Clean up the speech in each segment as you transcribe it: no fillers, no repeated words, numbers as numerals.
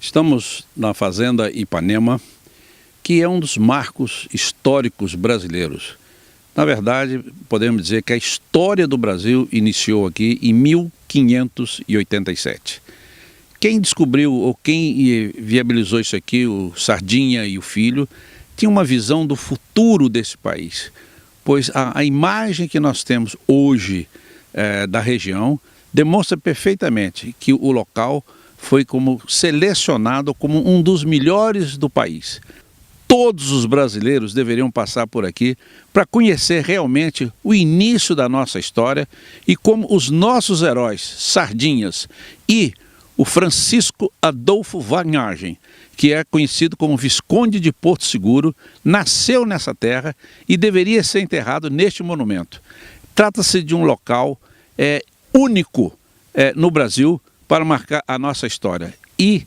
Estamos na Fazenda Ipanema, que é um dos marcos históricos brasileiros. Na verdade, podemos dizer que a história do Brasil iniciou aqui em 1587. Quem descobriu ou quem viabilizou isso aqui, o Sardinha e o filho, tinha uma visão do futuro desse país, pois a imagem que nós temos hoje da região demonstra perfeitamente que o local foi como selecionado como um dos melhores do país. Todos os brasileiros deveriam passar por aqui para conhecer realmente o início da nossa história e como os nossos heróis, Sardinhas e o Francisco Adolfo Varnhagen, que é conhecido como Visconde de Porto Seguro, nasceu nessa terra e deveria ser enterrado neste monumento. Trata-se de um local único no Brasil para marcar a nossa história. E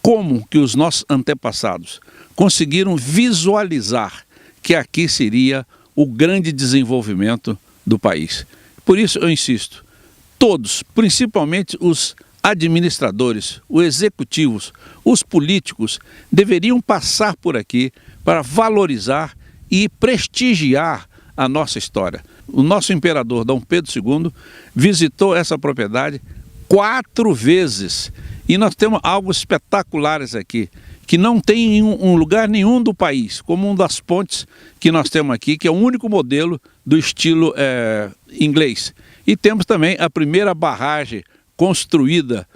como que os nossos antepassados conseguiram visualizar que aqui seria o grande desenvolvimento do país. Por isso eu insisto, todos, principalmente os administradores, os executivos, os políticos, deveriam passar por aqui para valorizar e prestigiar a nossa história. O nosso imperador Dom Pedro II visitou essa propriedade 4 vezes e nós temos algo espetaculares aqui, que não tem em um lugar nenhum do país, como uma das pontes que nós temos aqui, que é o único modelo do estilo inglês. E temos também a primeira barragem construída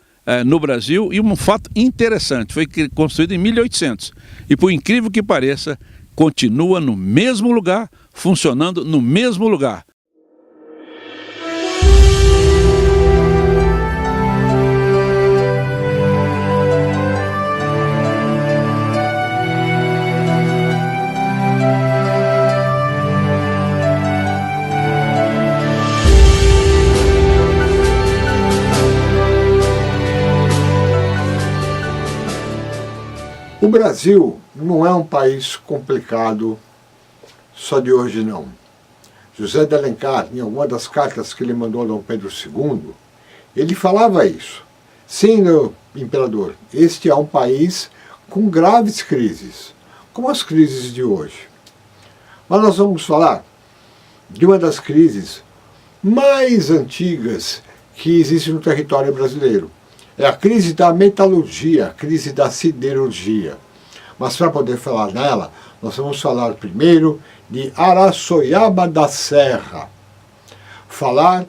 no Brasil, e um fato interessante, foi construída em 1800. E por incrível que pareça, continua no mesmo lugar, funcionando no mesmo lugar. O Brasil não é um país complicado só de hoje, não. José de Alencar, em alguma das cartas que ele mandou a Dom Pedro II, ele falava isso. Sim, meu imperador, este é um país com graves crises, como as crises de hoje. Mas nós vamos falar de uma das crises mais antigas que existe no território brasileiro. É a crise da metalurgia, a crise da siderurgia. Mas para poder falar nela, nós vamos falar primeiro de Araçoiaba da Serra. Falar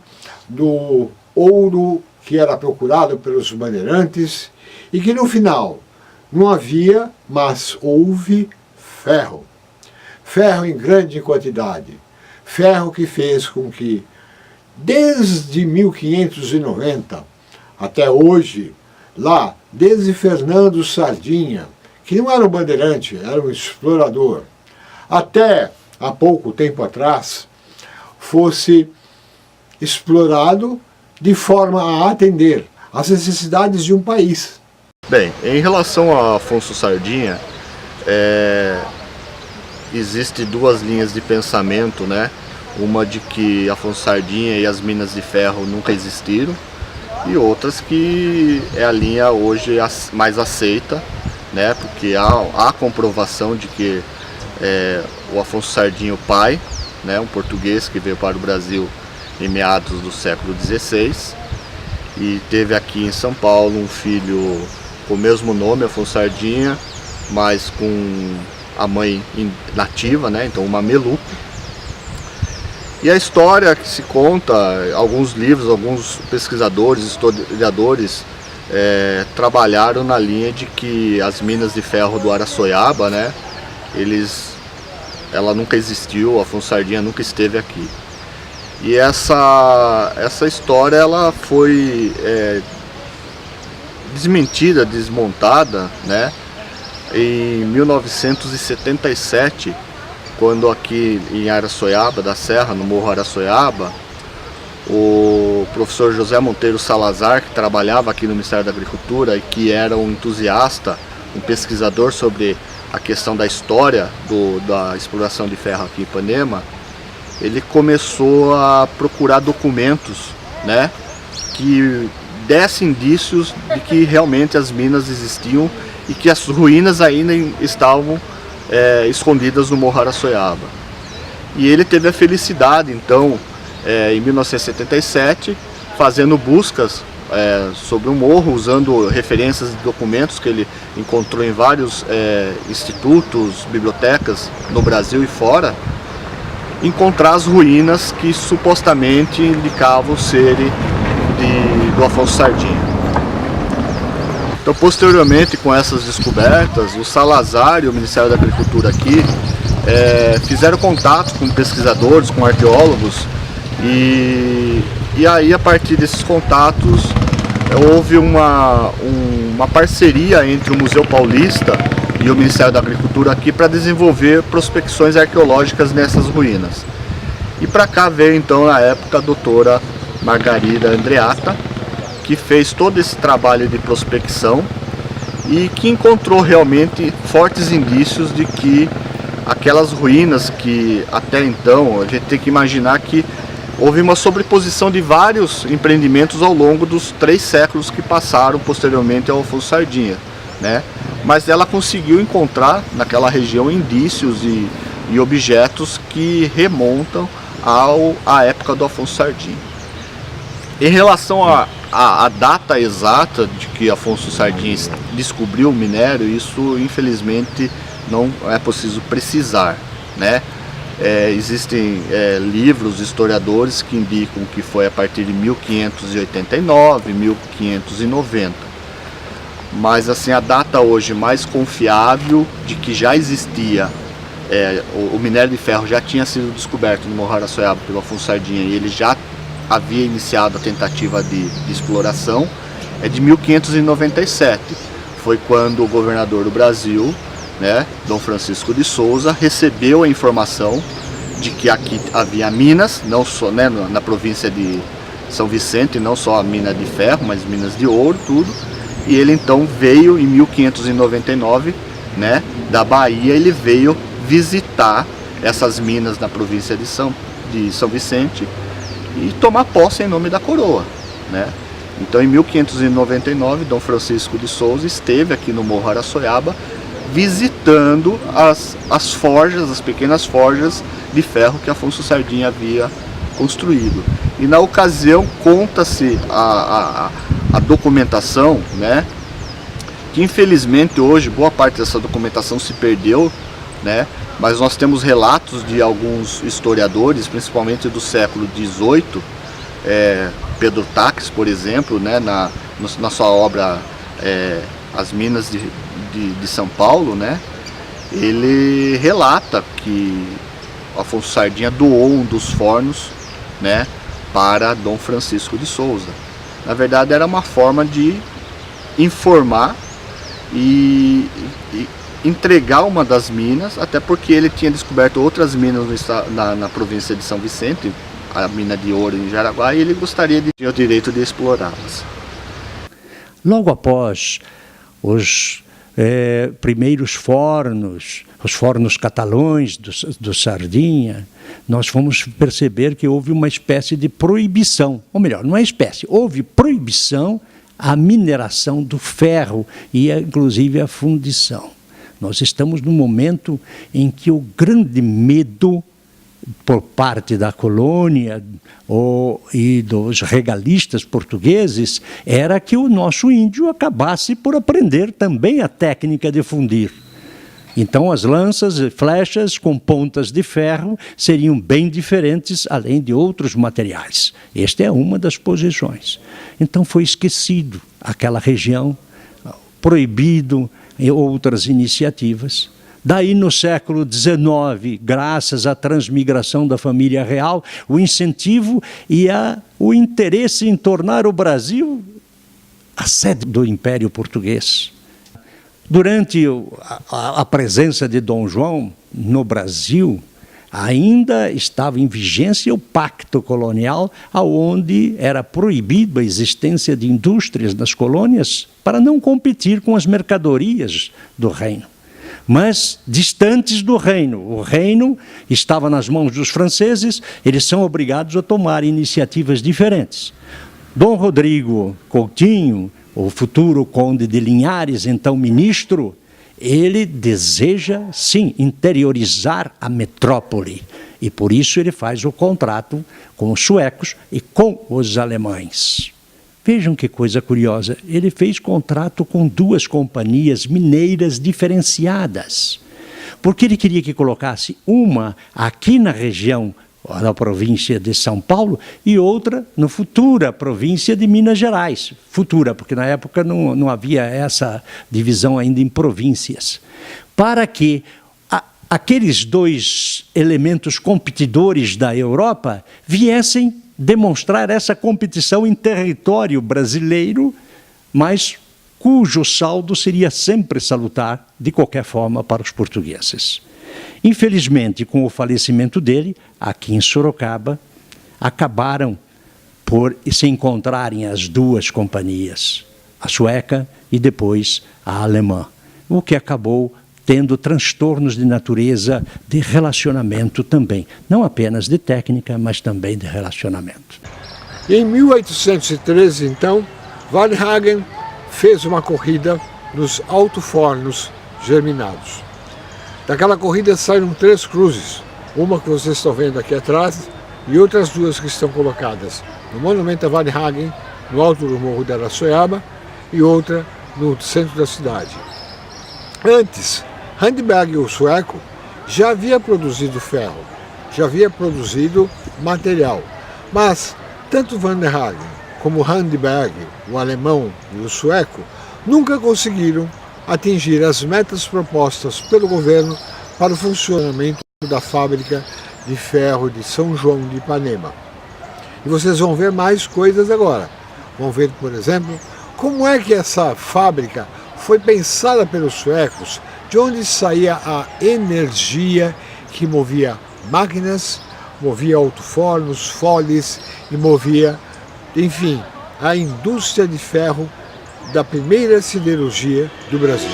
do ouro que era procurado pelos bandeirantes e que no final não havia, mas houve ferro. Ferro em grande quantidade. Ferro que fez com que, desde 1590, até hoje, lá, desde Fernando Sardinha, que não era um bandeirante, era um explorador, até há pouco tempo atrás, fosse explorado de forma a atender às necessidades de um país. Bem, em relação a Afonso Sardinha, existe 2 linhas de pensamento, né? Uma de que Afonso Sardinha e as minas de ferro nunca existiram, e outras que é a linha hoje mais aceita, né? Porque há comprovação de que o Afonso Sardinha, o pai, né? Um português que veio para o Brasil em meados do século XVI e teve aqui em São Paulo um filho com o mesmo nome, Afonso Sardinha, mas com a mãe nativa, né? Então uma Mameluco. E a história que se conta, alguns livros, alguns pesquisadores, historiadores trabalharam na linha de que as minas de ferro do Araçoiaba, né, ela nunca existiu, Afonso Sardinha nunca esteve aqui. E essa história ela foi desmentida, desmontada, né, em 1977, quando aqui em Araçoiaba da Serra, no Morro Araçoiaba, o professor José Monteiro Salazar, que trabalhava aqui no Ministério da Agricultura e que era um entusiasta, um pesquisador sobre a questão da história da exploração de ferro aqui em Ipanema, ele começou a procurar documentos, né, que desse indícios de que realmente as minas existiam e que as ruínas ainda estavam escondidas no Morro Araçoiaba. E ele teve a felicidade, então, em 1977, fazendo buscas sobre o morro, usando referências de documentos que ele encontrou em vários institutos, bibliotecas no Brasil e fora, encontrar as ruínas que supostamente indicavam serem do Afonso Sardinha. Então, posteriormente, com essas descobertas, o Salazar e o Ministério da Agricultura aqui fizeram contato com pesquisadores, com arqueólogos, e aí, a partir desses contatos, houve uma parceria entre o Museu Paulista e o Ministério da Agricultura aqui para desenvolver prospecções arqueológicas nessas ruínas. E para cá veio, então, na época, a doutora Margarida Andreatta, que fez todo esse trabalho de prospecção e que encontrou realmente fortes indícios de que aquelas ruínas que até então, a gente tem que imaginar que houve uma sobreposição de vários empreendimentos ao longo dos 3 séculos que passaram posteriormente ao Afonso Sardinha, né? Mas ela conseguiu encontrar naquela região indícios e objetos que remontam à época do Afonso Sardinha. Em relação à data exata de que Afonso Sardinha descobriu o minério, isso infelizmente não é possível precisar, né? Existem livros, historiadores que indicam que foi a partir de 1589, 1590. Mas assim, a data hoje mais confiável de que já existia, o minério de ferro já tinha sido descoberto no Morro Araçoiaba pelo Afonso Sardinha e ele já havia iniciado a tentativa de exploração, é de 1597. Foi quando o governador do Brasil, né, Dom Francisco de Souza, recebeu a informação de que aqui havia minas, não só, né, na província de São Vicente, não só a mina de ferro, mas minas de ouro, tudo. E ele então veio em 1599, né, da Bahia, ele veio visitar essas minas na província de São Vicente e tomar posse em nome da coroa, né? Então, em 1599, Dom Francisco de Souza esteve aqui no Morro Araçoiaba visitando as forjas, as pequenas forjas de ferro que Afonso Sardinha havia construído. E na ocasião conta-se a documentação, né, que infelizmente hoje boa parte dessa documentação se perdeu, né, mas nós temos relatos de alguns historiadores, principalmente do século XVIII, Pedro Taques, por exemplo, né, na sua obra As Minas de São Paulo, né, ele relata que Afonso Sardinha doou um dos fornos, né, para Dom Francisco de Souza. Na verdade, era uma forma de informar e entregar uma das minas, até porque ele tinha descoberto outras minas na província de São Vicente, a mina de ouro em Jaraguá, e ele gostaria de ter o direito de explorá-las. Logo após os primeiros fornos, os fornos catalães do Sardinha, nós fomos perceber que houve uma espécie de proibição, ou melhor, não é espécie, houve proibição à mineração do ferro e inclusive à fundição. Nós estamos num momento em que o grande medo por parte da colônia e dos regalistas portugueses era que o nosso índio acabasse por aprender também a técnica de fundir. Então as lanças e flechas com pontas de ferro seriam bem diferentes, além de outros materiais. Esta é uma das posições. Então foi esquecido aquela região, proibido em outras iniciativas. Daí, no século XIX, graças à transmigração da família real, o incentivo e o interesse em tornar o Brasil a sede do Império Português. Durante a presença de Dom João no Brasil, ainda estava em vigência o pacto colonial, onde era proibida a existência de indústrias nas colônias para não competir com as mercadorias do reino. Mas distantes do reino. O reino estava nas mãos dos franceses, eles são obrigados a tomar iniciativas diferentes. Dom Rodrigo Coutinho, o futuro conde de Linhares, então ministro, ele deseja, sim, interiorizar a metrópole. E por isso ele faz o contrato com os suecos e com os alemães. Vejam que coisa curiosa, ele fez contrato com 2 companhias mineiras diferenciadas, porque ele queria que colocasse uma aqui na região da província de São Paulo e outra na futura província de Minas Gerais. Futura, porque na época não havia essa divisão ainda em províncias. Para que aqueles 2 elementos competidores da Europa viessem demonstrar essa competição em território brasileiro, mas cujo saldo seria sempre salutar, de qualquer forma, para os portugueses. Infelizmente, com o falecimento dele, aqui em Sorocaba, acabaram por se encontrarem as 2 companhias, a sueca e depois a alemã, o que acabou tendo transtornos de natureza de relacionamento também, não apenas de técnica, mas também de relacionamento. Em 1813, então, Varnhagen fez uma corrida nos alto-fornos germinados. Daquela corrida saíram 3 cruzes, uma que vocês estão vendo aqui atrás e outras 2 que estão colocadas no Monumento a Varnhagen, no alto do Morro da Araçoiaba, e outra no centro da cidade. Antes, Handberg, o sueco, já havia produzido ferro, já havia produzido material, mas tanto Varnhagen como Handberg, o alemão e o sueco, nunca conseguiram atingir as metas propostas pelo governo para o funcionamento da fábrica de ferro de São João de Ipanema. E vocês vão ver mais coisas agora. Vão ver, por exemplo, como é que essa fábrica foi pensada pelos suecos, de onde saía a energia que movia máquinas, movia alto-fornos, foles e movia, enfim, a indústria de ferro da primeira siderurgia do Brasil.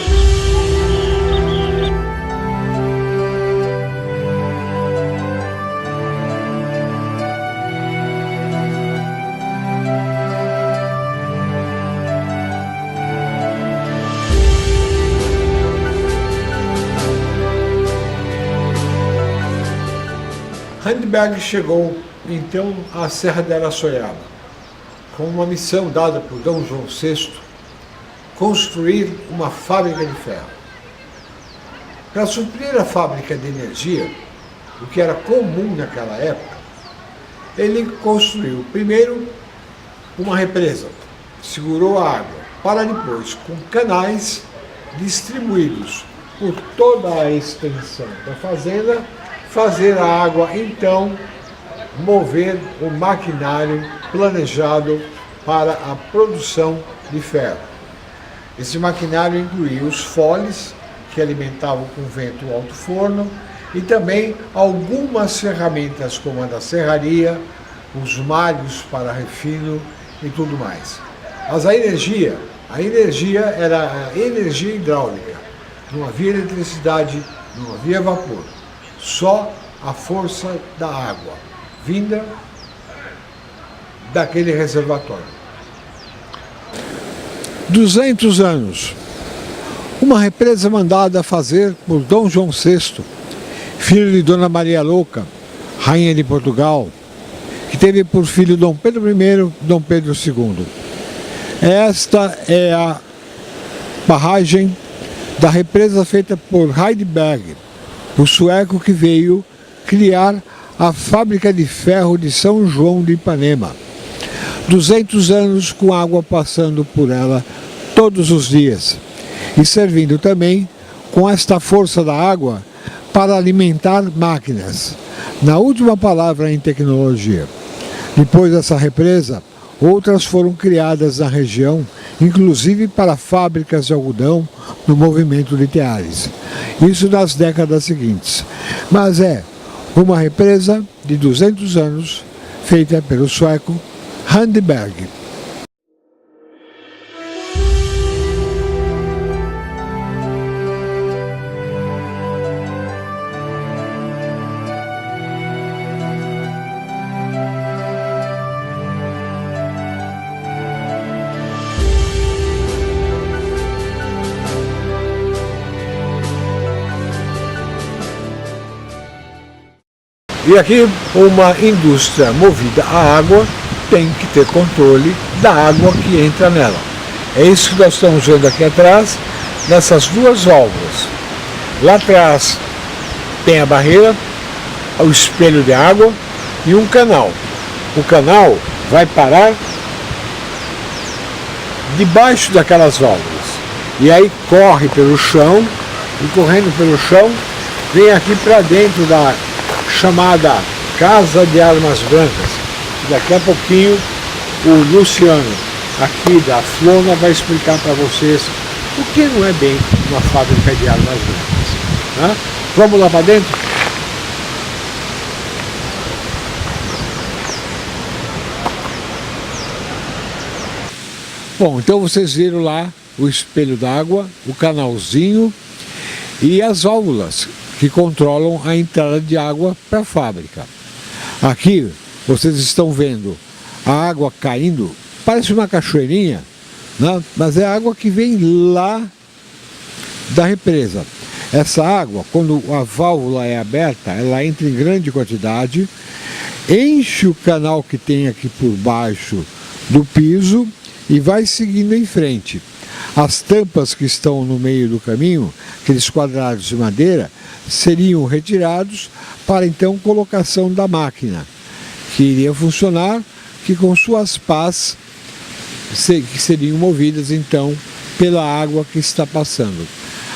Handberg chegou então à Serra da Araçoiaba, com uma missão dada por Dom João VI, construir uma fábrica de ferro. Para suprir a fábrica de energia, o que era comum naquela época, ele construiu primeiro uma represa, segurou a água, para depois, com canais distribuídos por toda a extensão da fazenda, fazer a água, então, mover o maquinário planejado para a produção de ferro. Esse maquinário incluía os foles, que alimentavam com vento o alto-forno, e também algumas ferramentas como a da serraria, os malhos para refino e tudo mais. Mas a energia era a energia hidráulica. Não havia eletricidade, não havia vapor. Só a força da água, vinda daquele reservatório. 200 anos. Uma represa mandada fazer por Dom João VI, filho de Dona Maria Louca, rainha de Portugal, que teve por filho Dom Pedro I e Dom Pedro II. Esta é a barragem da represa feita por Handberg, o sueco que veio criar a fábrica de ferro de São João de Ipanema. 200 anos com água passando por ela todos os dias e servindo também com esta força da água para alimentar máquinas. Na última palavra em tecnologia. Depois dessa represa, outras foram criadas na região, inclusive para fábricas de algodão no movimento de Teares. Isso nas décadas seguintes. Mas é uma represa de 200 anos, feita pelo sueco Handberg. E aqui uma indústria movida a água tem que ter controle da água que entra nela. É isso que nós estamos vendo aqui atrás, nessas duas válvulas. Lá atrás tem a barreira, o espelho de água e um canal. O canal vai parar debaixo daquelas válvulas. E aí corre pelo chão, e correndo pelo chão, vem aqui para dentro da chamada Casa de Armas Brancas. Daqui a pouquinho o Luciano, aqui da Flona, vai explicar para vocês o que não é bem uma fábrica de armas brancas. Né? Vamos lá para dentro? Bom, então vocês viram lá o espelho d'água, o canalzinho e as válvulas que controlam a entrada de água para a fábrica. Aqui vocês estão vendo a água caindo, parece uma cachoeirinha, né? Mas é a água que vem lá da represa. Essa água, quando a válvula é aberta, ela entra em grande quantidade, enche o canal que tem aqui por baixo do piso e vai seguindo em frente. As tampas que estão no meio do caminho, aqueles quadrados de madeira, seriam retirados para então colocação da máquina, que iria funcionar, que com suas pás que seriam movidas então pela água que está passando.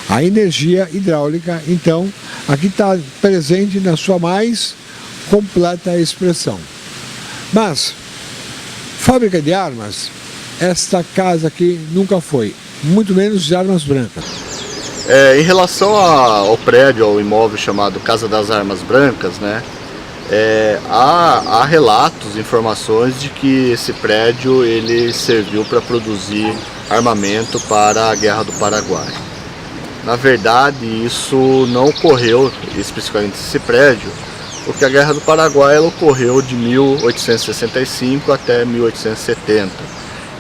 A energia hidráulica, então, aqui está presente na sua mais completa expressão. Mas, fábrica de armas, esta casa aqui nunca foi, muito menos de armas brancas. Em relação ao prédio, ao imóvel chamado Casa das Armas Brancas, né, há relatos, informações de que esse prédio ele serviu para produzir armamento para a Guerra do Paraguai. Na verdade, isso não ocorreu, especificamente esse prédio, porque a Guerra do Paraguai ela ocorreu de 1865 até 1870,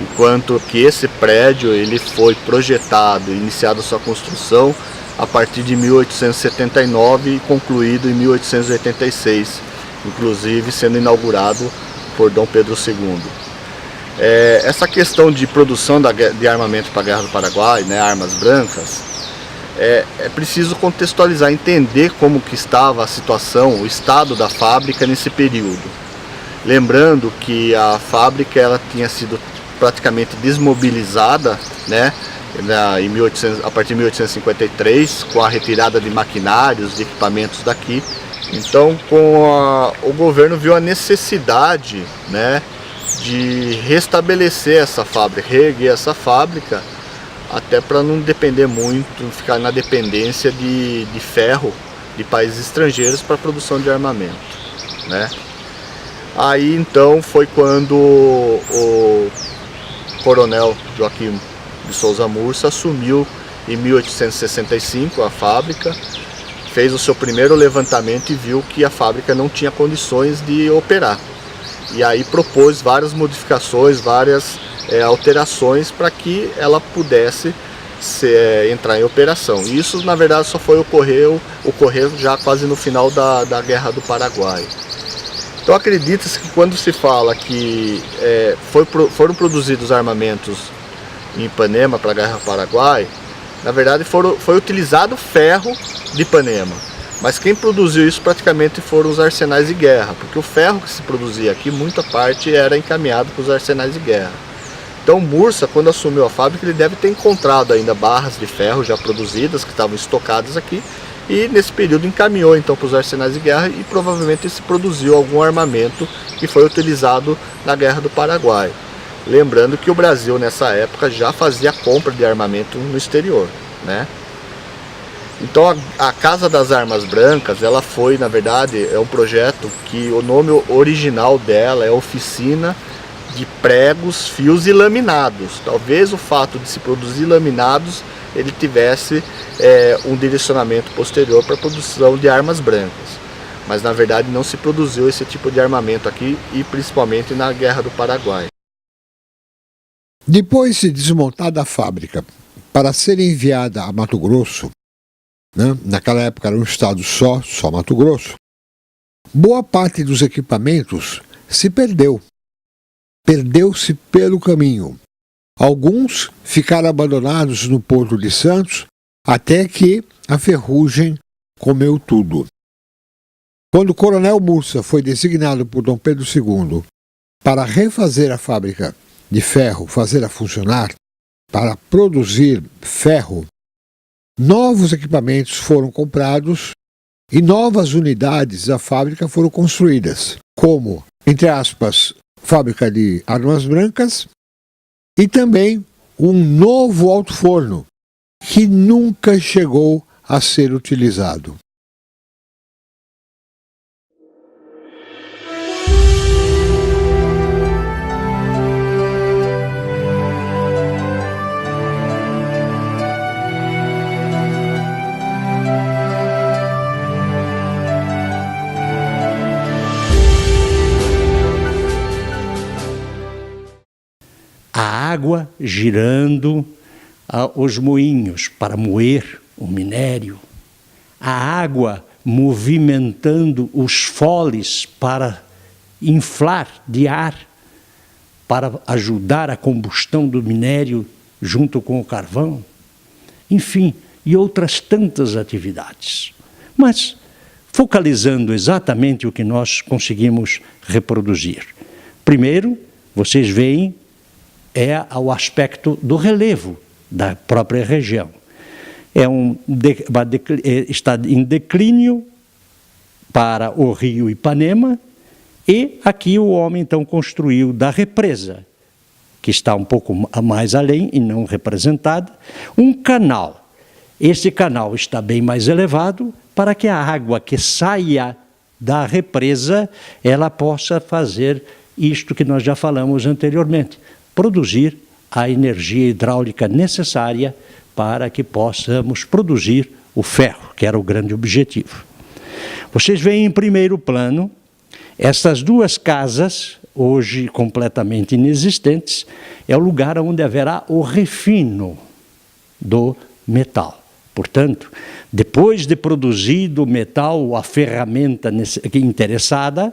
enquanto que esse prédio ele foi projetado, iniciado sua construção a partir de 1879 e concluído em 1886, inclusive sendo inaugurado por Dom Pedro II. Essa questão de produção de armamento para a Guerra do Paraguai, né, armas brancas, é preciso contextualizar, entender como que estava a situação, o estado da fábrica nesse período. Lembrando que a fábrica ela tinha sido praticamente desmobilizada, né, a partir de 1853, com a retirada de maquinários, de equipamentos daqui. Então, o governo viu a necessidade, né, de restabelecer essa fábrica, reerguer essa fábrica, até para não depender muito, ficar na dependência de ferro de países estrangeiros para a produção de armamento, né? Aí então foi quando o coronel Joaquim de Souza Mursa assumiu em 1865 a fábrica, fez o seu primeiro levantamento e viu que a fábrica não tinha condições de operar. E aí propôs várias modificações, várias alterações para que ela pudesse entrar em operação. E isso na verdade só foi ocorrer já quase no final da Guerra do Paraguai. Então acredita-se que quando se fala que foram produzidos armamentos em Ipanema para a Guerra do Paraguai, na verdade foi utilizado ferro de Ipanema. Mas quem produziu isso praticamente foram os arsenais de guerra, porque o ferro que se produzia aqui, muita parte era encaminhado para os arsenais de guerra. Então Mursa, quando assumiu a fábrica, ele deve ter encontrado ainda barras de ferro já produzidas, que estavam estocadas aqui, e nesse período encaminhou então para os arsenais de guerra e provavelmente se produziu algum armamento que foi utilizado na Guerra do Paraguai. Lembrando que o Brasil nessa época já fazia compra de armamento no exterior, né? Então a Casa das Armas Brancas, ela foi, na verdade, é um projeto que o nome original dela é Oficina de Pregos, Fios e Laminados. Talvez o fato de se produzir laminados, ele tivesse um direcionamento posterior para a produção de armas brancas. Mas na verdade não se produziu esse tipo de armamento aqui, e principalmente na Guerra do Paraguai. Depois de desmontada a fábrica para ser enviada a Mato Grosso, né? Naquela época era um estado só Mato Grosso, boa parte dos equipamentos se perdeu. Perdeu-se pelo caminho. Alguns ficaram abandonados no Porto de Santos até que a ferrugem comeu tudo. Quando o Coronel Mursa foi designado por Dom Pedro II para refazer a fábrica de ferro, fazê-la funcionar, para produzir ferro, novos equipamentos foram comprados e novas unidades da fábrica foram construídas, como, entre aspas, fábrica de armas brancas e também um novo alto-forno que nunca chegou a ser utilizado. A água girando os moinhos para moer o minério, a água movimentando os foles para inflar de ar, para ajudar a combustão do minério junto com o carvão, enfim, e outras tantas atividades. Mas focalizando exatamente o que nós conseguimos reproduzir. Primeiro, vocês veem o aspecto do relevo da própria região. Está em declínio para o rio Ipanema, e aqui o homem então construiu da represa, que está um pouco mais além e não representada, um canal. Esse canal está bem mais elevado para que a água que saia da represa, ela possa fazer isto que nós já falamos anteriormente, produzir a energia hidráulica necessária para que possamos produzir o ferro, que era o grande objetivo. Vocês veem em primeiro plano essas duas casas, hoje completamente inexistentes, é o lugar onde haverá o refino do metal. Portanto, depois de produzido o metal, a ferramenta que interessava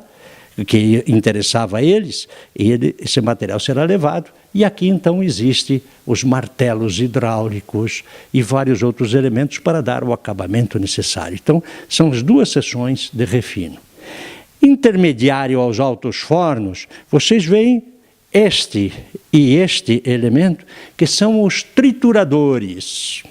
a eles, esse material será levado, e aqui então existem os martelos hidráulicos e vários outros elementos para dar o acabamento necessário. Então, são as duas seções de refino. Intermediário aos altos fornos, vocês veem este elemento, que são os trituradores.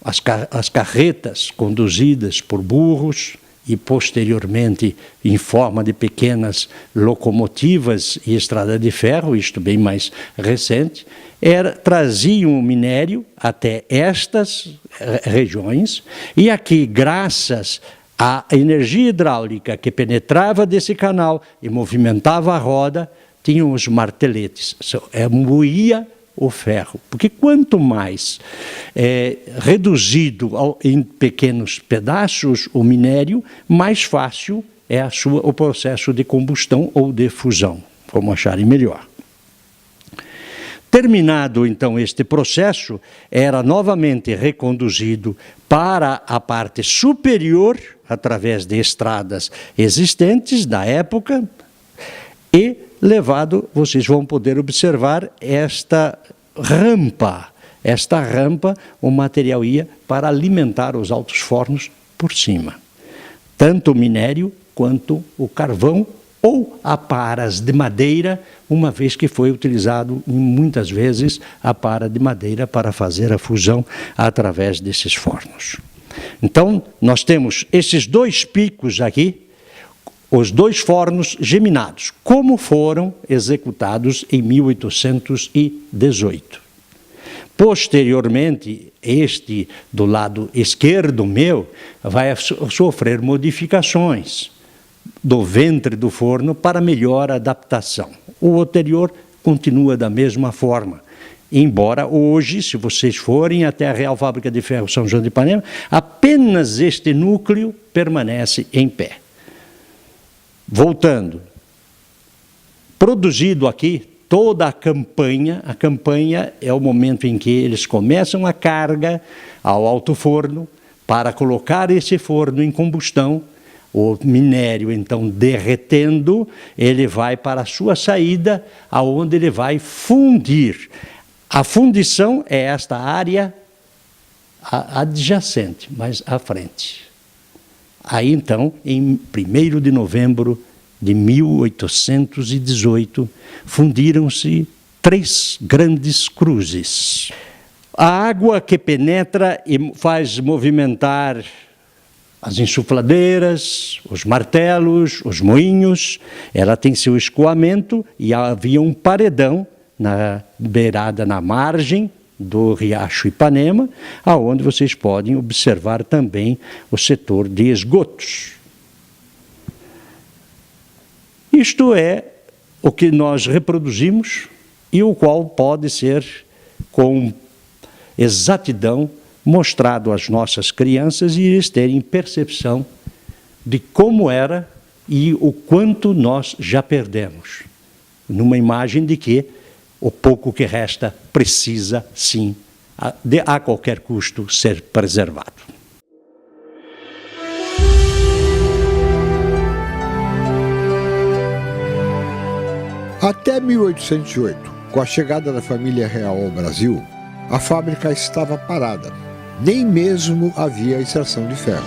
As carretas conduzidas por burros e posteriormente em forma de pequenas locomotivas e estrada de ferro, isto bem mais recente, traziam o minério até estas regiões, e aqui, graças à energia hidráulica que penetrava desse canal e movimentava a roda, tinham os marteletes, moía o ferro, porque quanto mais reduzido em pequenos pedaços o minério, mais fácil é o processo de combustão ou de fusão, como acharem melhor. Terminado, então, este processo, era novamente reconduzido para a parte superior, através de estradas existentes da época, e levado, vocês vão poder observar esta rampa. Esta rampa, o material ia para alimentar os altos fornos por cima. Tanto o minério quanto o carvão ou aparas de madeira, uma vez que foi utilizado muitas vezes a para de madeira para fazer a fusão através desses fornos. Então, nós temos esses dois picos aqui, os dois fornos geminados, como foram executados em 1818. Posteriormente, este do lado esquerdo meu vai sofrer modificações do ventre do forno para melhor adaptação. O anterior continua da mesma forma, embora hoje, se vocês forem até a Real Fábrica de Ferro São João de Ipanema, apenas este núcleo permanece em pé. Voltando, produzido aqui toda a campanha é o momento em que eles começam a carga ao alto forno para colocar esse forno em combustão o minério então derretendo, ele vai para a sua saída, aonde ele vai fundir. A fundição é esta área adjacente, mas à frente. Aí então, em 1º de novembro de 1818, fundiram-se 3 grandes cruzes. A água que penetra e faz movimentar as insufladeiras, os martelos, os moinhos, ela tem seu escoamento e havia um paredão na beirada, na margem do Riacho Ipanema, aonde vocês podem observar também o setor de esgotos. Isto é o que nós reproduzimos e o qual pode ser com exatidão mostrado às nossas crianças e eles terem percepção de como era e o quanto nós já perdemos, numa imagem de que o pouco que resta precisa, sim, a qualquer custo, ser preservado. Até 1808, com a chegada da família real ao Brasil, a fábrica estava parada. Nem mesmo havia extração de ferro.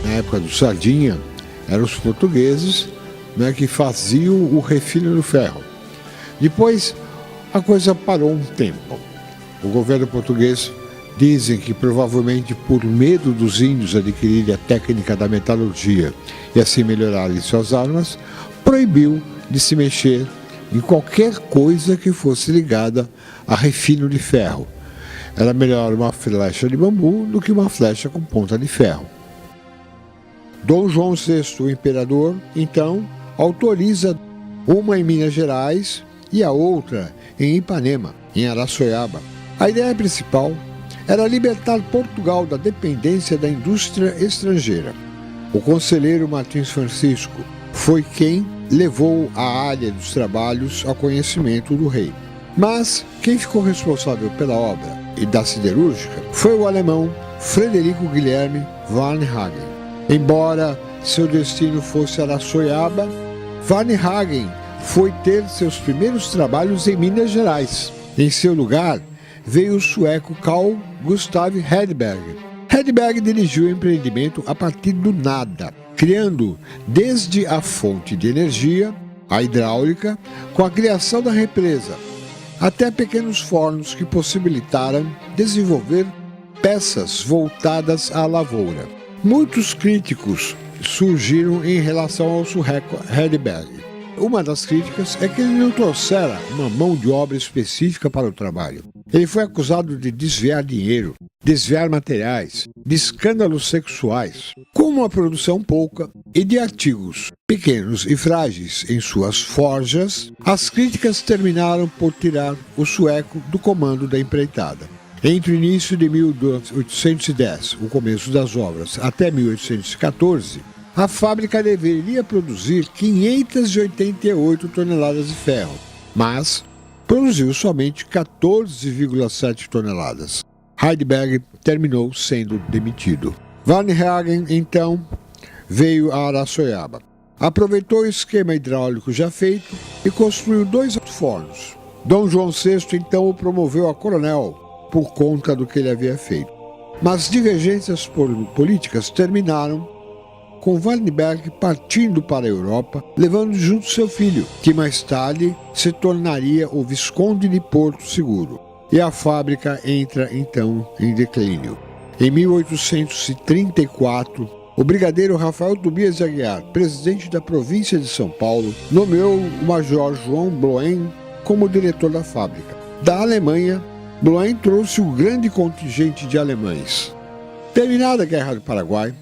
Na época do Sardinha, eram os portugueses, né, que faziam o refino do ferro. Depois, a coisa parou um tempo. O governo português, dizem que provavelmente por medo dos índios adquirirem a técnica da metalurgia e assim melhorarem suas armas, proibiu de se mexer em qualquer coisa que fosse ligada a refino de ferro. Era melhor uma flecha de bambu do que uma flecha com ponta de ferro. Dom João VI, o imperador, então, autoriza uma em Minas Gerais e a outra em Ipanema, em Araçoiaba. A ideia principal era libertar Portugal da dependência da indústria estrangeira. O conselheiro Martins Francisco foi quem levou a área dos trabalhos ao conhecimento do rei. Mas quem ficou responsável pela obra e da siderúrgica foi o alemão Frederico Guilherme Varnhagen. Embora seu destino fosse Araçoiaba, Varnhagen foi ter seus primeiros trabalhos em Minas Gerais. Em seu lugar, veio o sueco Carl Gustav Hedberg. Hedberg dirigiu o empreendimento a partir do nada, criando desde a fonte de energia, a hidráulica, com a criação da represa, até pequenos fornos que possibilitaram desenvolver peças voltadas à lavoura. Muitos críticos surgiram em relação ao sueco Hedberg. Uma das críticas é que ele não trouxera uma mão de obra específica para o trabalho. Ele foi acusado de desviar dinheiro, desviar materiais, de escândalos sexuais. Com uma produção pouca e de artigos pequenos e frágeis em suas forjas, as críticas terminaram por tirar o sueco do comando da empreitada. Entre o início de 1810, o começo das obras, até 1814, a fábrica deveria produzir 588 toneladas de ferro, mas produziu somente 14,7 toneladas. Hedberg terminou sendo demitido. Varnhagen, então, veio a Araçoiaba. Aproveitou o esquema hidráulico já feito e construiu 2 fornos. Dom João VI, então, o promoveu a coronel por conta do que ele havia feito. Mas divergências políticas terminaram com Varnhagen partindo para a Europa, levando junto seu filho, que mais tarde se tornaria o Visconde de Porto Seguro. E a fábrica entra, então, em declínio. Em 1834, o brigadeiro Rafael Tobias de Aguiar, presidente da província de São Paulo, nomeou o major João Bloem como diretor da fábrica. Da Alemanha, Bloem trouxe um grande contingente de alemães. Terminada a Guerra do Paraguai,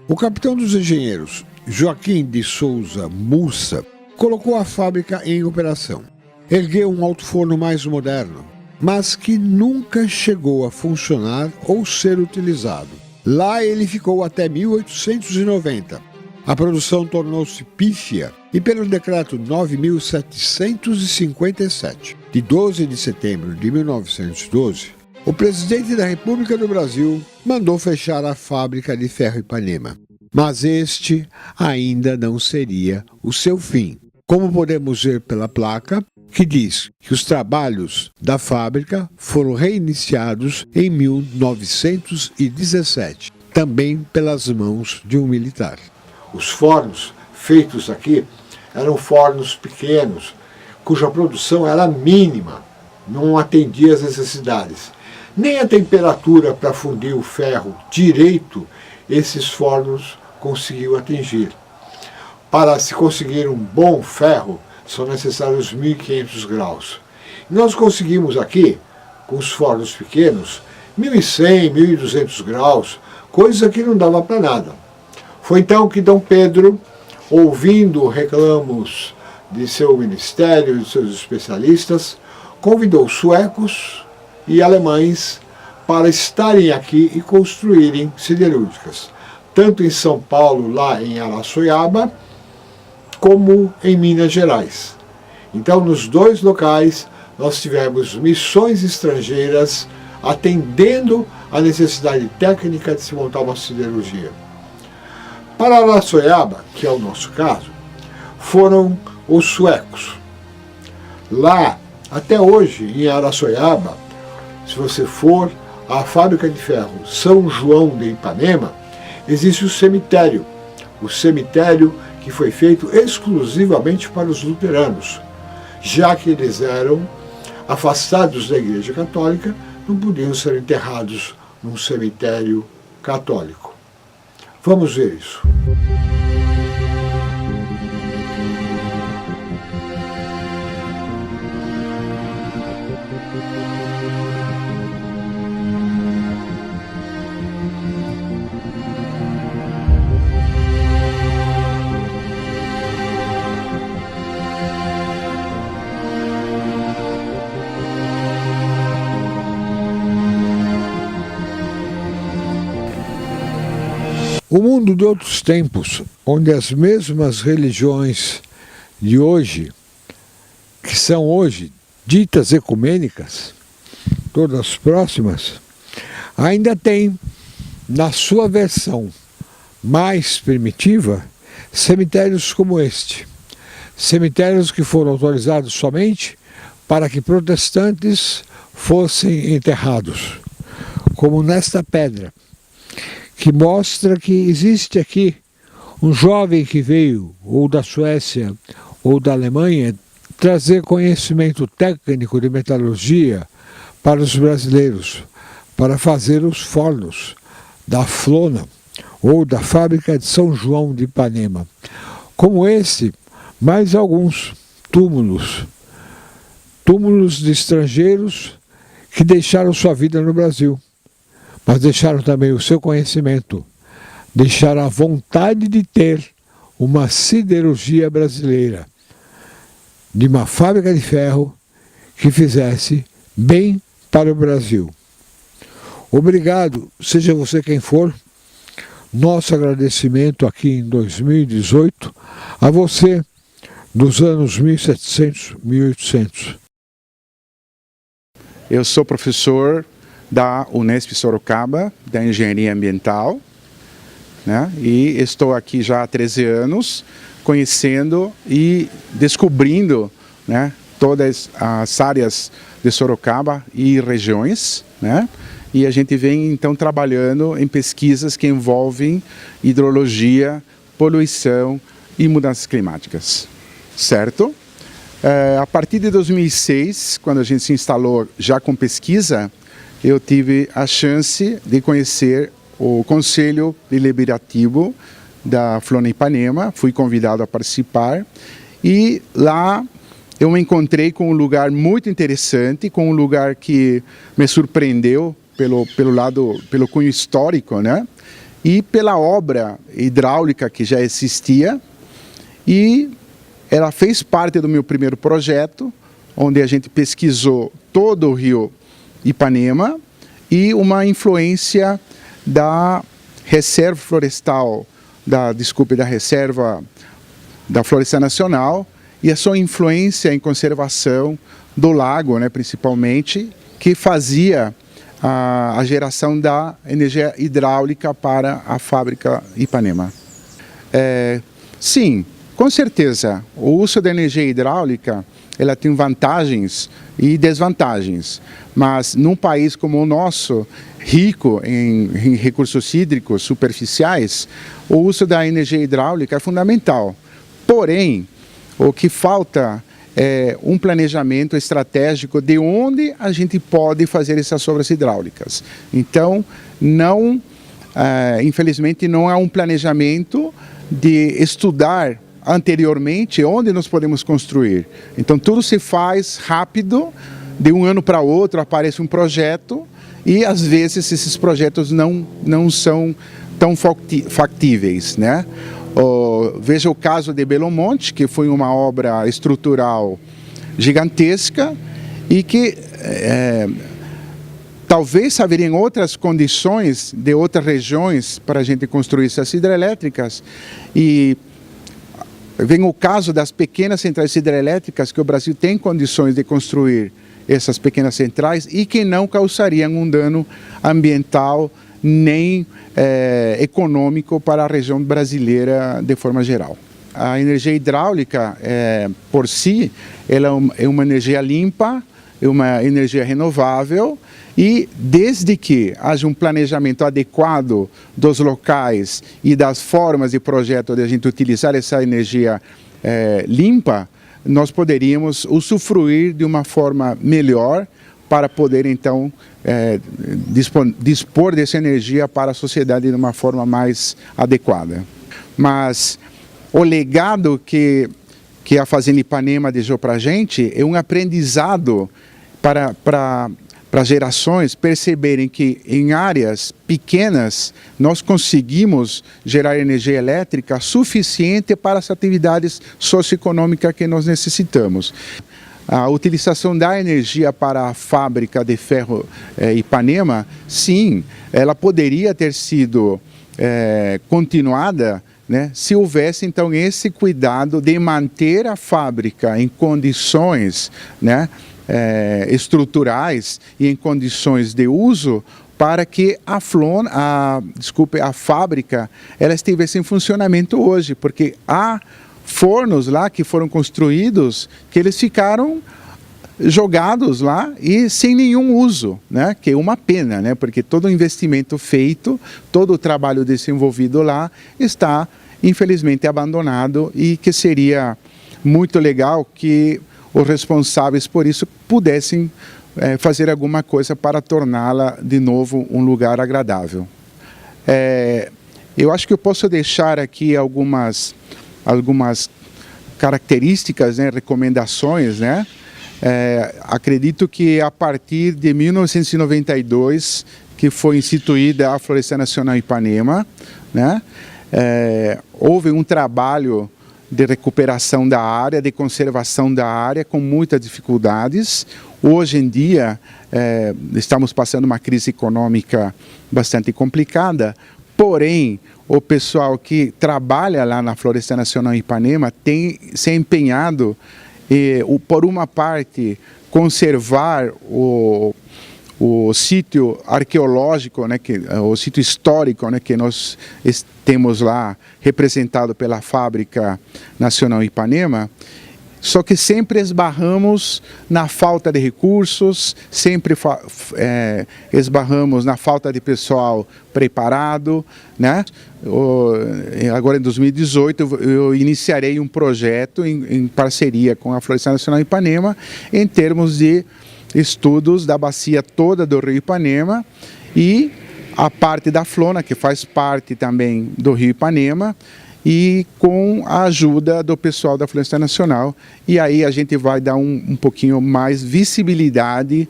o capitão dos engenheiros, Joaquim de Souza Mussa, colocou a fábrica em operação. Ergueu um alto-forno mais moderno, mas que nunca chegou a funcionar ou ser utilizado. Lá ele ficou até 1890, a produção tornou-se pífia e pelo Decreto 9.757, de 12 de setembro de 1912, o presidente da República do Brasil mandou fechar a fábrica de ferro Ipanema. Mas este ainda não seria o seu fim, como podemos ver pela placa, que diz que os trabalhos da fábrica foram reiniciados em 1917, também pelas mãos de um militar. Os fornos feitos aqui eram fornos pequenos, cuja produção era mínima, não atendia às necessidades. Nem a temperatura para fundir o ferro direito esses fornos conseguiu atingir. Para se conseguir um bom ferro, são necessários 1.500 graus. E nós conseguimos aqui, com os fornos pequenos, 1.100, 1.200 graus, coisa que não dava para nada. Foi então que Dom Pedro, ouvindo reclamos de seu ministério e de seus especialistas, convidou suecos e alemães para estarem aqui e construírem siderúrgicas, tanto em São Paulo, lá em Araçoiaba, como em Minas Gerais. Então, nos dois locais, nós tivemos missões estrangeiras atendendo à necessidade técnica de se montar uma siderurgia. Para Araçoiaba, que é o nosso caso, foram os suecos. Lá, até hoje, em Araçoiaba, se você for à fábrica de ferro São João de Ipanema, existe o cemitério que foi feito exclusivamente para os luteranos, já que eles eram afastados da Igreja Católica, não podiam ser enterrados num cemitério católico. Vamos ver isso. O mundo de outros tempos, onde as mesmas religiões de hoje, que são hoje ditas ecumênicas, todas próximas, ainda tem, na sua versão mais primitiva, cemitérios como este. Cemitérios que foram autorizados somente para que protestantes fossem enterrados, como nesta pedra, que mostra que existe aqui um jovem que veio, ou da Suécia, ou da Alemanha, trazer conhecimento técnico de metalurgia para os brasileiros, para fazer os fornos da Flona, ou da fábrica de São João de Ipanema. Como esse, mais alguns túmulos de estrangeiros que deixaram sua vida no Brasil. Mas deixaram também o seu conhecimento, deixaram a vontade de ter uma siderurgia brasileira, de uma fábrica de ferro que fizesse bem para o Brasil. Obrigado, seja você quem for, nosso agradecimento aqui em 2018 a você dos anos 1700, 1800. Eu sou professor da Unesp Sorocaba, da Engenharia Ambiental, né? E estou aqui já há 13 anos, conhecendo e descobrindo, né, todas as áreas de Sorocaba e regiões, né? E a gente vem então trabalhando em pesquisas que envolvem hidrologia, poluição e mudanças climáticas, certo? A partir de 2006, quando a gente se instalou já com pesquisa, eu tive a chance de conhecer o Conselho Deliberativo da Flona Ipanema, fui convidado a participar e lá eu me encontrei com um lugar muito interessante, com um lugar que me surpreendeu pelo cunho histórico, né? E pela obra hidráulica que já existia, e ela fez parte do meu primeiro projeto, onde a gente pesquisou todo o rio Ipanema e uma influência da Reserva Florestal da Reserva da Floresta Nacional e a sua influência em conservação do lago, né, principalmente, que fazia a geração da energia hidráulica para a fábrica Ipanema. Sim, com certeza, o uso da energia hidráulica ela tem vantagens e desvantagens, mas num país como o nosso, rico em recursos hídricos superficiais, o uso da energia hidráulica é fundamental. Porém, o que falta é um planejamento estratégico de onde a gente pode fazer essas obras hidráulicas. Então, infelizmente, não há um planejamento de estudar anteriormente onde nós podemos construir. Então tudo se faz rápido, de um ano para outro aparece um projeto e às vezes esses projetos não são tão factíveis, né? Veja o caso de Belo Monte, que foi uma obra estrutural gigantesca e que talvez haveriam outras condições de outras regiões para a gente construir essas hidrelétricas. E vem o caso das pequenas centrais hidrelétricas que o Brasil tem condições de construir essas pequenas centrais e que não causariam um dano ambiental nem econômico para a região brasileira de forma geral. A energia hidráulica, por si, ela é uma energia limpa, é uma energia renovável e desde que haja um planejamento adequado dos locais e das formas de projeto de a gente utilizar essa energia limpa, nós poderíamos usufruir de uma forma melhor para poder então dispor dessa energia para a sociedade de uma forma mais adequada. Mas o legado que a Fazenda Ipanema deixou para a gente é um aprendizado para gerações perceberem que em áreas pequenas nós conseguimos gerar energia elétrica suficiente para as atividades socioeconômicas que nós necessitamos. A utilização da energia para a fábrica de ferro Ipanema, sim, ela poderia ter sido continuada, né, se houvesse então esse cuidado de manter a fábrica em condições, né, estruturais e em condições de uso para que a fábrica ela estivesse em funcionamento hoje, porque há fornos lá que foram construídos que eles ficaram jogados lá e sem nenhum uso, né? Que é uma pena, né? Porque todo o investimento feito, todo o trabalho desenvolvido lá está infelizmente abandonado e que seria muito legal que os responsáveis por isso pudessem fazer alguma coisa para torná-la de novo um lugar agradável. Eu acho que eu posso deixar aqui algumas características, né, recomendações, né? Acredito que a partir de 1992, que foi instituída a Floresta Nacional Ipanema, né? Houve um trabalho de recuperação da área, de conservação da área, com muitas dificuldades. Hoje em dia, estamos passando uma crise econômica bastante complicada, porém, o pessoal que trabalha lá na Floresta Nacional Ipanema tem se empenhado, por uma parte, conservar o sítio arqueológico, né, o sítio histórico, né, que nós temos lá representado pela Fábrica Nacional Ipanema, só que sempre esbarramos na falta de recursos, sempre esbarramos na falta de pessoal preparado, né? Agora em 2018 eu iniciarei um projeto em parceria com a Floresta Nacional Ipanema em termos de estudos da bacia toda do Rio Ipanema e a parte da Flona, que faz parte também do Rio Ipanema, e com a ajuda do pessoal da Floresta Nacional. E aí a gente vai dar um pouquinho mais visibilidade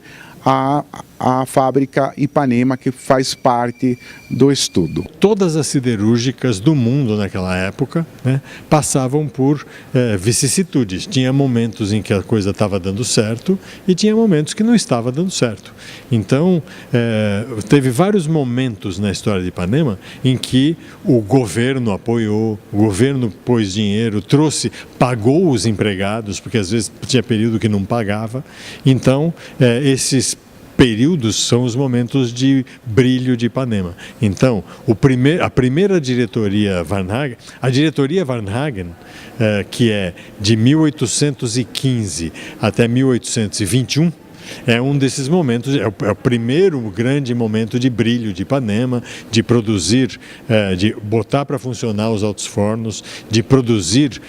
a fábrica Ipanema, que faz parte do estudo. Todas as siderúrgicas do mundo naquela época, né, passavam por vicissitudes. Tinha momentos em que a coisa estava dando certo e tinha momentos que não estava dando certo. Então, teve vários momentos na história de Ipanema em que o governo apoiou, o governo pôs dinheiro, pagou os empregados, porque às vezes tinha período que não pagava. Então, esses períodos são os momentos de brilho de Ipanema. Então, a primeira diretoria Varnhagen, a diretoria Varnhagen, que é de 1815 até 1821, é um desses momentos, é o primeiro grande momento de brilho de Ipanema, de produzir, de botar para funcionar os altos fornos, de produzir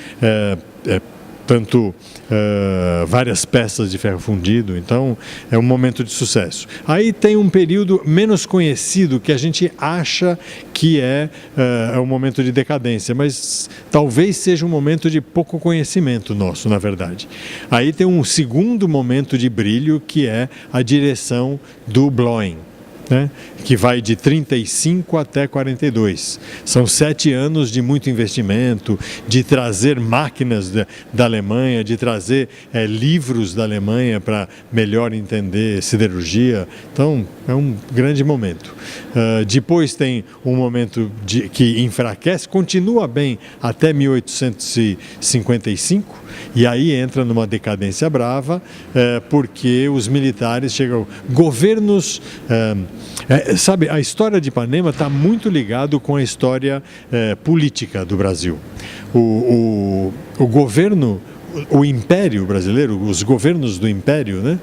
várias peças de ferro fundido. Então é um momento de sucesso. Aí tem um período menos conhecido que a gente acha que é um momento de decadência, mas talvez seja um momento de pouco conhecimento nosso, na verdade. Aí tem um segundo momento de brilho, que é a direção do Bloem, né, que vai de 35 até 42. São 7 anos de muito investimento, de trazer máquinas da Alemanha, de trazer livros da Alemanha para melhor entender siderurgia. Então, é um grande momento. Depois tem um momento que enfraquece, continua bem até 1855, e aí entra numa decadência brava, porque os militares chegam, governos... sabe, a história de Ipanema está muito ligado com a história política do Brasil. O governo, o Império brasileiro, os governos do Império, né,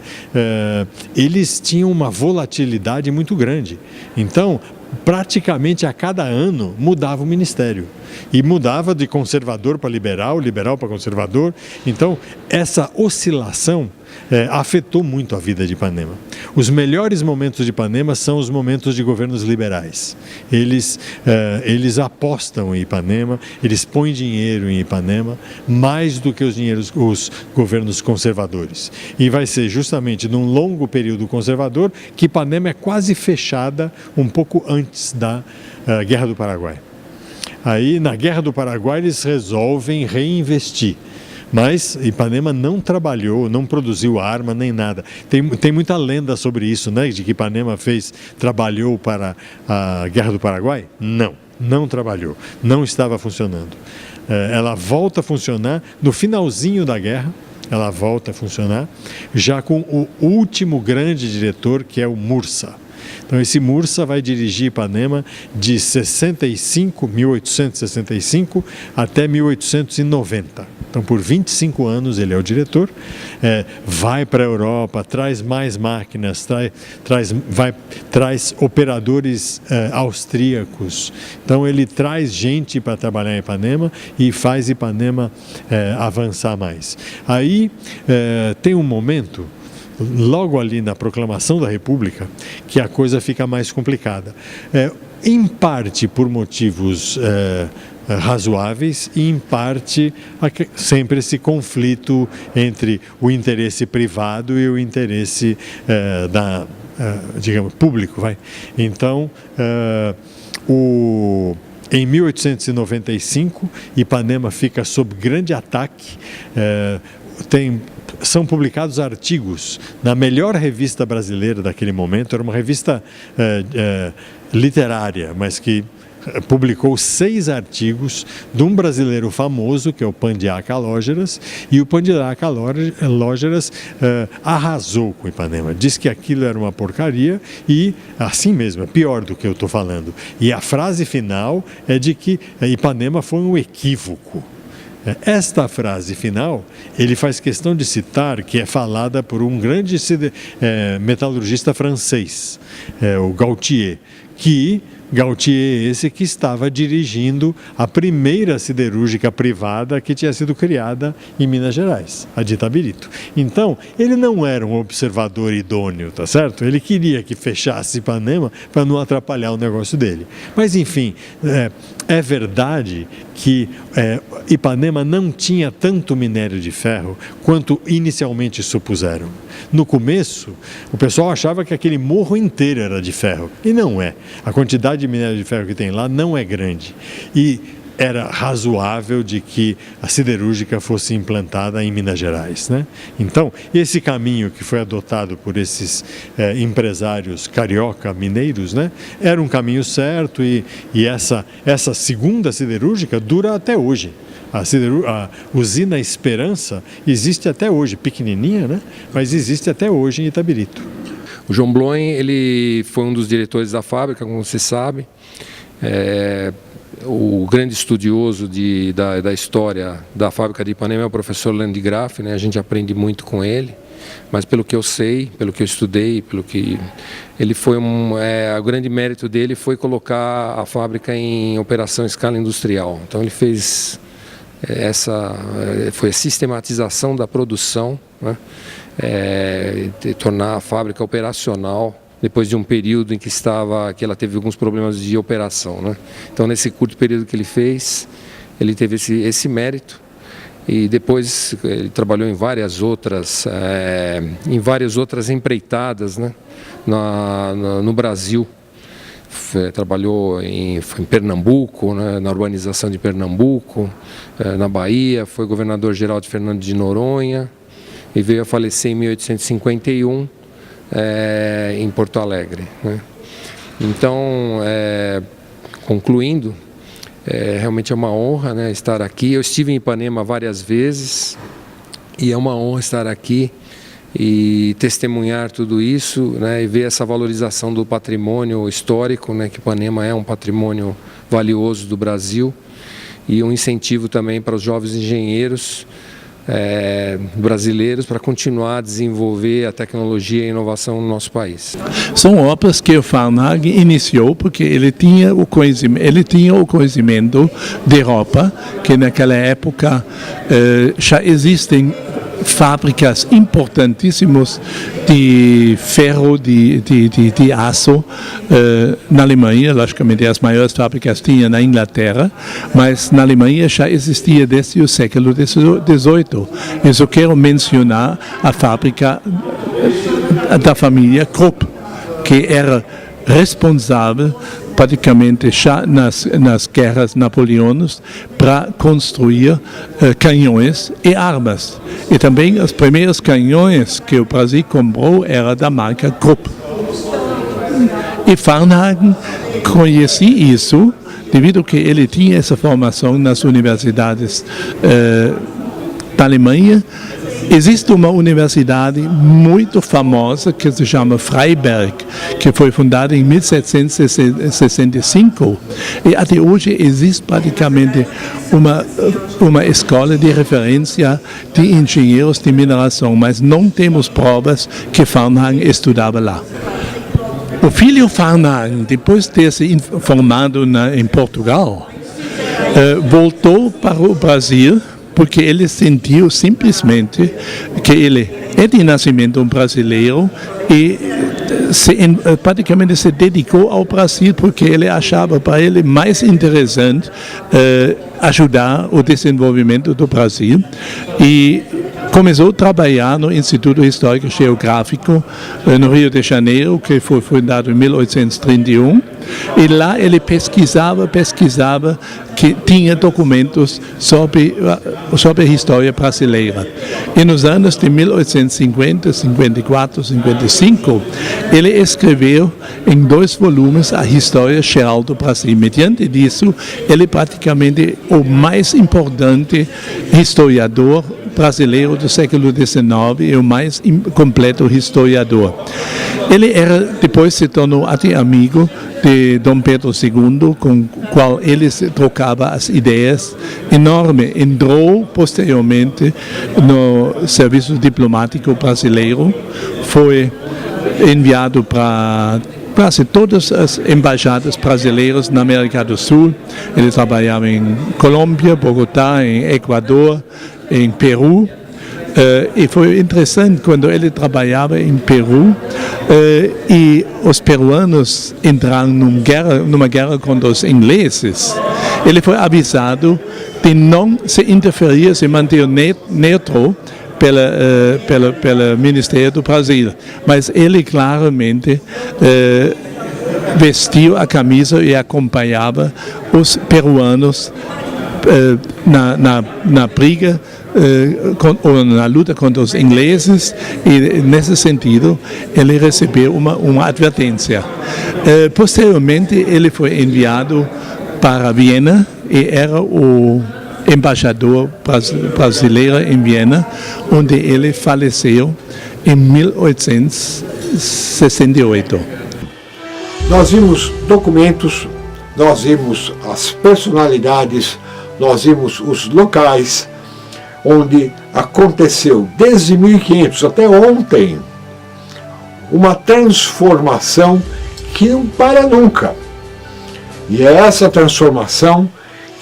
eles tinham uma volatilidade muito grande. Então, praticamente a cada ano mudava o ministério. E mudava de conservador para liberal, liberal para conservador. Então, essa oscilação afetou muito a vida de Ipanema. Os melhores momentos de Ipanema são os momentos de governos liberais. Eles apostam em Ipanema, eles põem dinheiro em Ipanema, mais do que os governos conservadores. E vai ser justamente num longo período conservador que Ipanema é quase fechada um pouco antes da Guerra do Paraguai. Aí, na Guerra do Paraguai, eles resolvem reinvestir. Mas Ipanema não trabalhou, não produziu arma nem nada. Tem muita lenda sobre isso, né? De que Ipanema trabalhou para a Guerra do Paraguai? Não trabalhou, não estava funcionando. Ela volta a funcionar no finalzinho da guerra. Ela volta a funcionar já com o último grande diretor, que é o Mursa. Então, esse Mursa vai dirigir Ipanema de 1865 até 1890. Então, por 25 anos ele é o diretor, vai para a Europa, traz mais máquinas, traz operadores austríacos. Então, ele traz gente para trabalhar em Ipanema e faz Ipanema avançar mais. Aí tem um momento, logo ali na proclamação da República, que a coisa fica mais complicada. Em parte por motivos razoáveis e em parte sempre esse conflito entre o interesse privado e o interesse digamos, público. Então, em 1895, Ipanema fica sob grande ataque. São publicados artigos na melhor revista brasileira daquele momento. Era uma revista literária, mas que publicou 6 artigos de um brasileiro famoso, que é o Pandiá Calógeras, e o Pandiá Calógeras arrasou com Ipanema. Diz que aquilo era uma porcaria e, assim mesmo, é pior do que eu estou falando. E a frase final é de que Ipanema foi um equívoco. Esta frase final, ele faz questão de citar, que é falada por um grande metalurgista francês, o Gautier, esse que estava dirigindo a primeira siderúrgica privada que tinha sido criada em Minas Gerais, a de Itabirito. Então, ele não era um observador idôneo, tá certo? Ele queria que fechasse Ipanema para não atrapalhar o negócio dele. Mas, enfim, é verdade que Ipanema não tinha tanto minério de ferro quanto inicialmente supuseram. No começo, o pessoal achava que aquele morro inteiro era de ferro, e não é. A quantidade de minério de ferro que tem lá não é grande. E era razoável de que a siderúrgica fosse implantada em Minas Gerais, né? Então, esse caminho que foi adotado por esses empresários carioca mineiros, né, era um caminho certo e essa segunda siderúrgica dura até hoje. A usina Esperança existe até hoje, pequenininha, né, mas existe até hoje em Itabirito. O João Bloem, ele foi um dos diretores da fábrica, como você sabe. O grande estudioso da história da fábrica de Ipanema é o professor Landgraf, né? A gente aprende muito com ele, mas pelo que eu sei, pelo que eu estudei, ele foi o grande mérito dele foi colocar a fábrica em operação em escala industrial. Então ele fez foi a sistematização da produção, né? Tornar a fábrica operacional depois de um período em que ela teve alguns problemas de operação, né? Então, nesse curto período que ele fez, ele teve esse mérito, e depois ele trabalhou em várias outras empreitadas, né, no Brasil. Trabalhou em Pernambuco, né, na urbanização de Pernambuco, na Bahia, foi governador-geral de Fernando de Noronha e veio a falecer em 1851. Em Porto Alegre, né? Então, concluindo, realmente é uma honra, né, estar aqui. Eu estive em Ipanema várias vezes e é uma honra estar aqui e testemunhar tudo isso, né, e ver essa valorização do patrimônio histórico, né, que Ipanema é um patrimônio valioso do Brasil, e um incentivo também para os jovens engenheiros brasileiros para continuar a desenvolver a tecnologia e a inovação no nosso país. São obras que o Varnhagen iniciou porque ele tinha o conhecimento da Europa, que naquela época já existem fábricas importantíssimas de ferro, de aço na Alemanha. Logicamente as maiores fábricas tinham na Inglaterra, mas na Alemanha já existia desde o século XVIII. Eu só quero mencionar a fábrica da família Krupp, que era responsável praticamente já nas guerras napoleônicas para construir canhões e armas. E também os primeiros canhões que o Brasil comprou eram da marca Krupp. E Varnhagen conhecia isso devido que ele tinha essa formação nas universidades da Alemanha. Existe uma universidade muito famosa que se chama Freiberg, que foi fundada em 1765, e até hoje existe praticamente uma escola de referência de engenheiros de mineração, mas não temos provas que Varnhagen estudava lá. O filho Varnhagen, depois de ter se formado em Portugal, voltou para o Brasil, porque ele sentiu simplesmente que ele é de nascimento brasileiro e praticamente se dedicou ao Brasil porque ele achava para ele mais interessante ajudar o desenvolvimento do Brasil, e começou a trabalhar no Instituto Histórico Geográfico no Rio de Janeiro, que foi fundado em 1831, e lá ele pesquisava, que tinha documentos sobre a história brasileira. E nos anos de 1850, 54, 55, ele escreveu em 2 volumes a História Geral do Brasil. Mediante disso, ele praticamente o mais importante historiador brasileiro do século XIX e o mais completo historiador. Ele depois se tornou até amigo de Dom Pedro II, com o qual ele trocava as ideias enorme. Entrou posteriormente no serviço diplomático brasileiro, foi enviado para quase todas as embaixadas brasileiras na América do Sul. Ele trabalhava em Colômbia, Bogotá, em Equador, em Peru, e foi interessante quando ele trabalhava em Peru e os peruanos entraram numa guerra contra os ingleses. Ele foi avisado de não se interferir, se manter neutro, pelo Ministério do Brasil. Mas ele claramente vestiu a camisa e acompanhava os peruanos na briga ou na luta contra os ingleses, e nesse sentido ele recebeu uma advertência. Posteriormente ele foi enviado para Viena e era o embaixador brasileiro em Viena, onde ele faleceu em 1868. Nós vimos documentos, nós vimos as personalidades, nós vimos os locais onde aconteceu desde 1500 até ontem uma transformação que não para nunca. E é essa transformação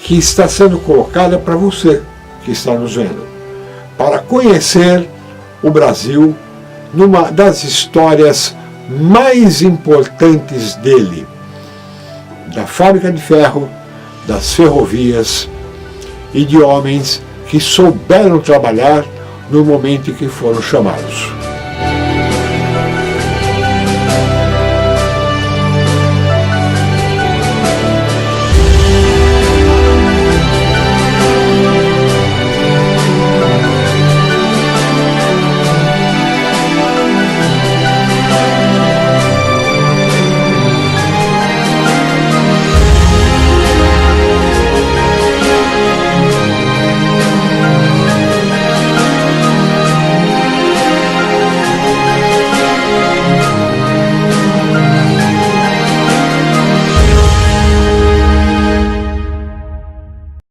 que está sendo colocada para você que está nos vendo, para conhecer o Brasil numa das histórias mais importantes dele, da fábrica de ferro, das ferrovias e de homens que souberam trabalhar no momento em que foram chamados.